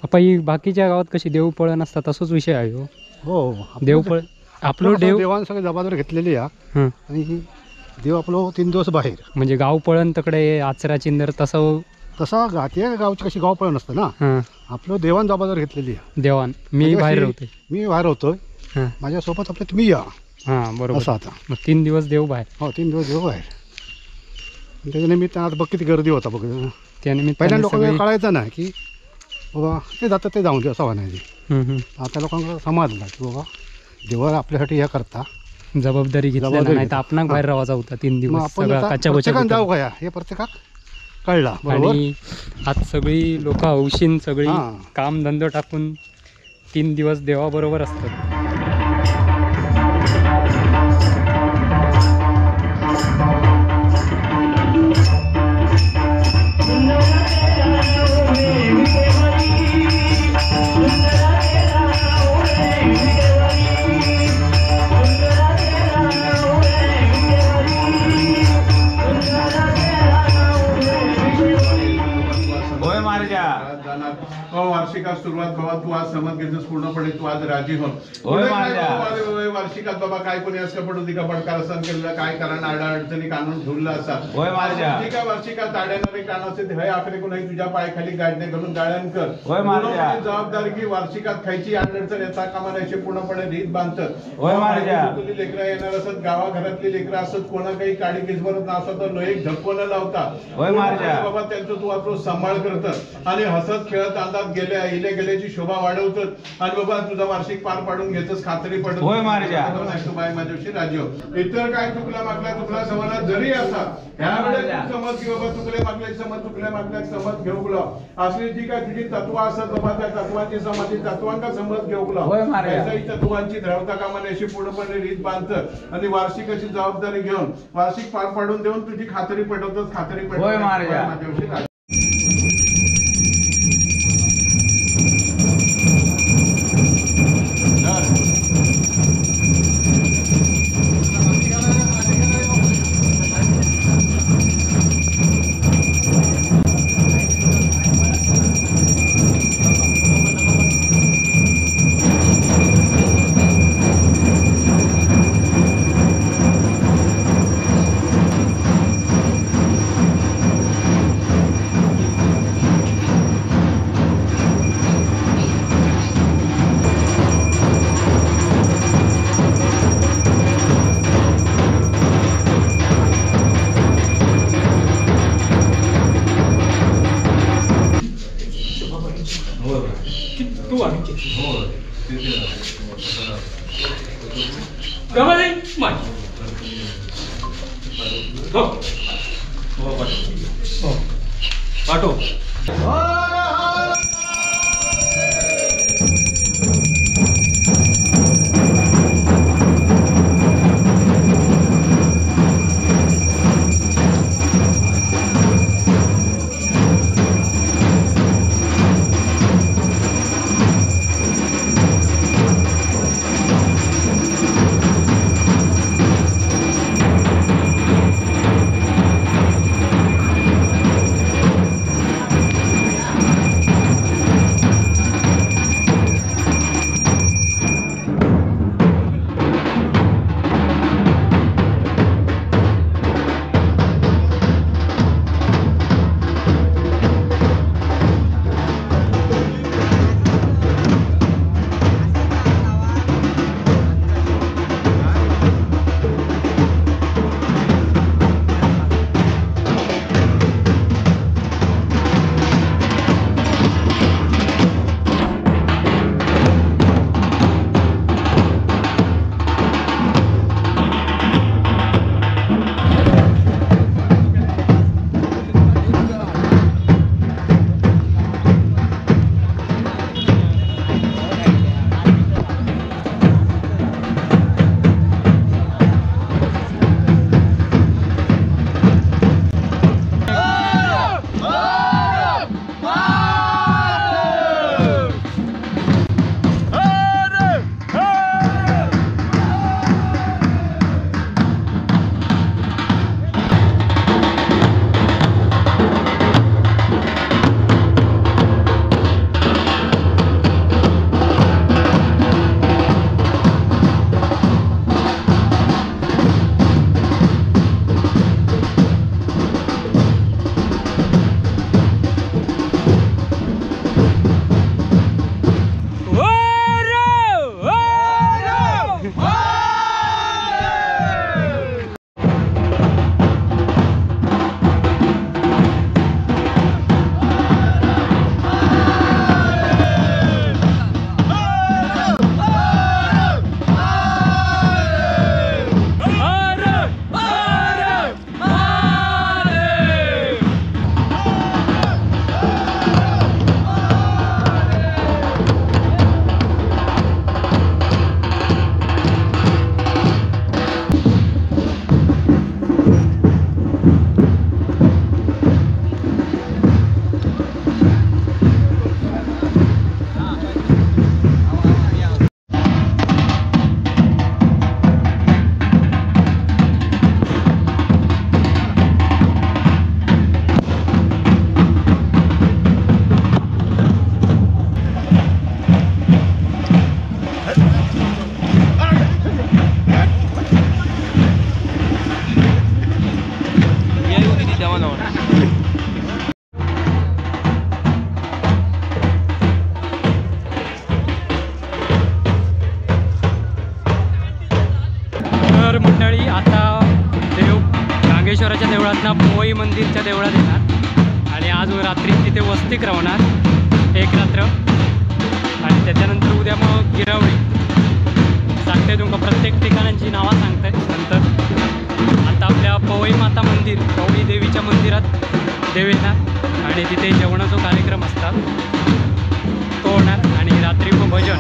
पप्पा ही बाकीच्या गावात कशी देवपळण असतात तसंच विषय आहे हो. हो देवपळ आपलं देवान सगळे जबाबदारी घेतलेली आहे आणि ही देव आपलं 3 दिवस बाहेर म्हणजे गाव पळण तकडे आचरा चिंदर तसं तसा ते गावची कशी गाव पळण असतं ना. आपलं देवान जबाबदारी घेतलेली आहे. देवान मी बाहेर होते मी बाहेर होतोय माझ्यासोबत आपलं तुम्ही या. हां बरोबर असं आता मग 3 दिवस देव बाहेर. हो 3 दिवस देव बाहेर. त्याच्यानिमित्त आज बघ किती गर्दी होता बघ. त्यानिमित्त पहिल्या लोकांना कळायचं ना की बाबा ते जातात ते जाऊन दे असं म्हणायचे. आता लोकांना समजलं की बाबा देवाला आपल्यासाठी हे करता जबाबदारी घेतली नाही तर आपण बाहेर राहायचा होता 3 दिवस प्रत्येकान जाऊ का हे प्रत्येकाक कळला. आणि आज सगळी लोक हौशीन सगळी काम धंदो टाकून 3 दिवस देवाबरोबर असतात. वार्षिकात सुरुवात बाबा तू आज समज घेतोस पूर्णपणे तू आज राजी हो. वार्षिकात बाबा काय कोणी असं पडू का पडकार असं केलेलं काय कारण अडचणी काढून ठेवलं असा ठीक आहे. वार्षिकात ताड्यानारे कानाचे हे आकडे कोणी तुझ्या पायाखाली गाडणे घालून गाळण कर. जबाबदारी की वार्षिकात खायची अडचण येता कामाची पूर्णपणे रीत बांधत लेकरं येणार असत गावाघरातली लेकरं असत कोणा काही काडी किसभरत नसत तर एक धक्को न लावता बाबा त्यांचं तू आपलं सांभाळ करत आणि हसत खेळत अंदाज गेल्या इले गेल्याची शोभा वाढवतात आणि बाबा तुझा वार्षिक पार पाडून घेतच खात्री पडत बाय माझ्याशी राजी हो. इतर काय चुकला समज जरी असा ह्यावेळेस समज की बाबा चुकले मागल्या समज घेऊ लो असली जी काय तुझी तत्व असत बाबा त्या तत्वाची समाधी तत्वांका समज घेऊ लो तत्वांची द्रवता कामाने पूर्णपणे रीत बांधत आणि वार्षिक अशी जबाबदारी घेऊन वार्षिक पार पाडून देऊन तुझी खात्री पटवतच खात्री पटवत माझ्याशी राजी. आता देव गांगेश्वराच्या देवळातनं पोवई मंदिरच्या देवळात येणार आणि आज रात्री तिथे वस्ती करवणार एक रात्र आणि त्याच्यानंतर उद्या मग गिरावळी सांगते तुमका प्रत्येक ठिकाणांची नावं सांगते नंतर। आता आपल्या पवई माता मंदिर पवई देवीच्या मंदिरात देव येणार आणि तिथे जेवणाचा कार्यक्रम असतात तो होणार आणि रात्री मग भजन।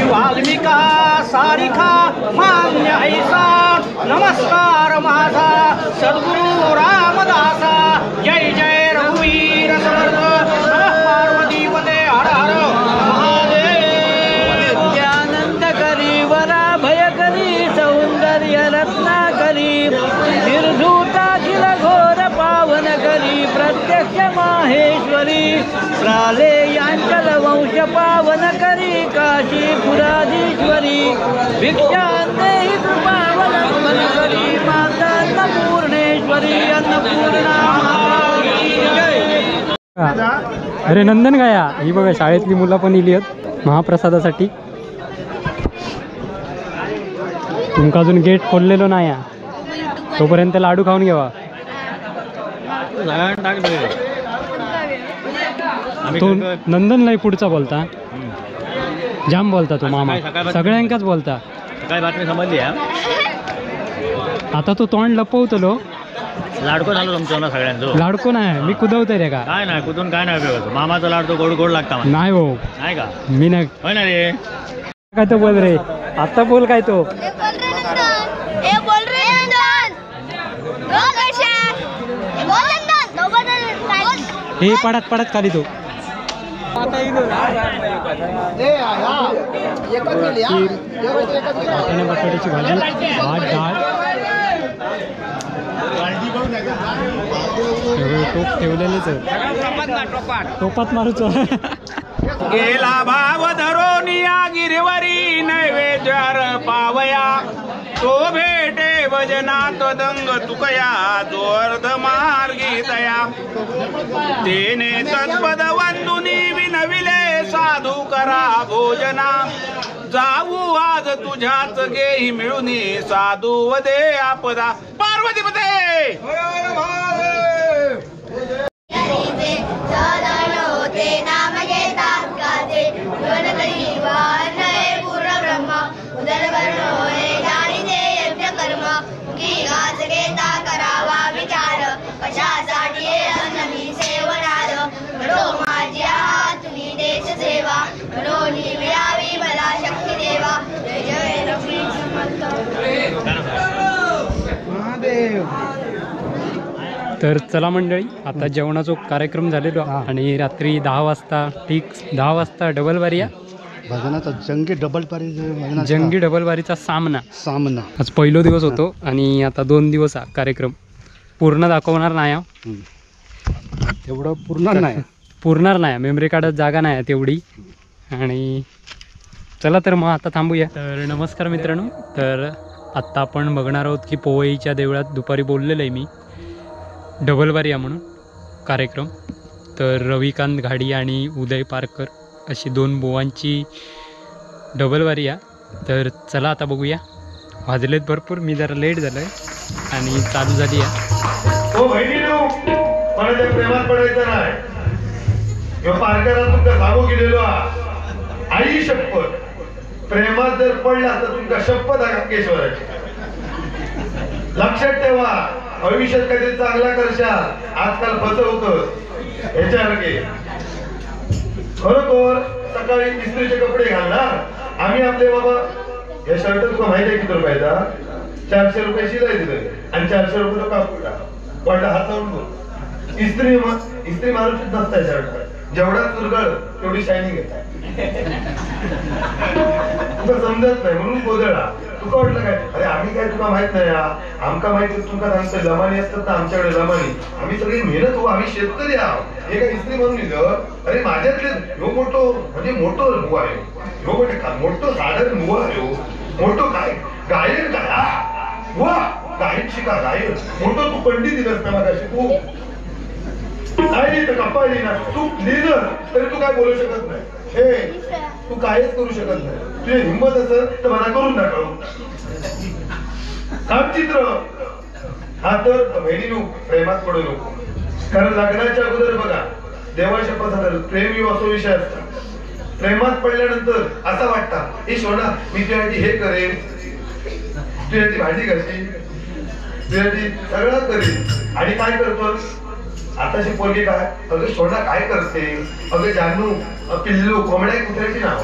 वाल्मिका सारिखा मान्य ऐसा नमस्कार माझा सद्गुरु रामदासा जय जय रघुवीर समर्थ नमः पार्वती पते हर हर महादेव। नित्यानंद करी वरा भय करी सौंदर्य रत्ना करी निर्धूताखिल घोर पावन करी प्रत्यक्ष माहेश्वरी प्राले यांचल वंश पावन करी काशीपुराधीश्वरी भिक्षांदेहि कृपावलंबन करी माता अन्नपूर्णेश्वरी अन्नपूर्णा माता। अरे नंदन गाया ही बघा शाळेतली मुलं पण इली आहेत महाप्रसादासाठी। तुमका अजून गेट खोललेलो नाही तोपर्यंत लाडू खाऊन घ्यावा। तो नंदन लय पुढचा बोलता जाम बोलता तो मामा सगळ्यांकाच बोलता। काय बातमी समजली आता तो तोंड लपवतलो लाडको झालो तुमचं सगळ्यांचं। लाडको नाही मी कुदवतोय रे का काय नाही कुठून काय नाही उपयोग मामाचा लाडतो गोड गोड लागता नाही हो नाही का मी नाही होय ना रे काय तो बोल रे आता बोल काय तो हे पडत पडत खाली तो बटाट्याची भाजी भात डाळ टोप ठेवलेलेच टोपात मारूच गेला भाव धरोनिया गिरवरी नैवेद्यार पावया तो भेटे भजनात दंग तुकया जो अर्ध मार्गी तया तेने तत्पद वंदुनी विनविले साधू करा भोजना जाऊ आज तुझ्याच गेही मिळूनी साधू वदे आपदा पार्वती पते तर चला मंडळी, आता जेवणाचा कार्यक्रम झालेलो आणि रात्री 10 वाजता ठीक 10 वाजता डबल बारी भजनाचा जंगी डबल बारीचा सामना आज पहिलो दिवस होतो आणि आता 2 दिवस हा कार्यक्रम पूर्ण दाखवणार नाही. तेवढं पुरणार नाही मेमरी कार्डात जागा नाही तेवढी. आणि चला तर मग आता थांबूया. तर नमस्कार मित्रांनो, तर आत्ता आपण बघणार आहोत की पोवईच्या देवळात दुपारी बोललेलं आहे मी डबलबारी म्हणून कार्यक्रम. तर रविकांत घाडी आणि उदय पारकर अशी 2 बोवांची डबलबारी आहे. तर चला आता बघूया. वाजलेत भरपूर, मी जरा लेट झालं आहे आणि चालू झाली आहे. हो बहिणीनो, मला त्या प्रेमात पडायचं नाही. किंवा पारकरात तुमका सांगू गेलेलो आई शपथ, प्रेमात जर पडला तर तुमका शपथ आहे केशवराची. लक्षात ठेवा, भविष्यात काहीतरी चांगला करशाल. आजकाल फसवत ह्याच्यासारखे. खरोखर सकाळी इस्त्रीचे कपडे घालणार आम्ही आपले. बाबा हे शर्ट तुला माहिती आहे किती रुपयाचा? 400 रुपये शिलाई दिले आणि 400 रुपये तो कापड पडला हात लावून बोल. इस्त्री मारूच नसताय शर्ट. जेवढा चुरगळ तेवढी शायनिंग येत. तुला समजत नाही म्हणून गोधळा. तुका वाटलं काय अरे आम्ही काय तुला माहित नाही? आमका माहिती तुमका सांगतोय लमानी असतात ना आमच्याकडे लमानी. आम्ही सगळी मेहनत हो, आम्ही शेतकरी आहोत. हे काय इस्त्री म्हणून लिहिलं? अरे माझ्यातले ह्यो मोठो म्हणजे मोठो मुवा आहे. ह्यो म्हणजे मोठो साधारण मुवा आहे. मोठो काय गायन काय वा गायन शिका गायन मोठो. तू पंडित दिलंस ना मला शिकू काय नाही तर कप्पा ना तू लिहिलं तरी तू काय बोलू शकत नाही. हे तू कायच करू शकत नाही. तुझी हिंमत असेल तर मला करून दाखव. काम चित्र हा तर बहिणीनो प्रेमात पडू नको. कारण लग्नाच्या अगोदर बघा देवाच्या पदार्थ प्रेम ही असो विषय असतात. प्रेमात पडल्यानंतर असा वाटता हे सोना मी तुझ्यासाठी हे करेन, तुझ्यासाठी भाजी घासी, तुझ्यासाठी सगळं करेन. आणि काय करतो आताची पोरगी काय अगं सोना काय करते? अगं जानू पिल्लू कोंबड्या कुत्र्याची नाव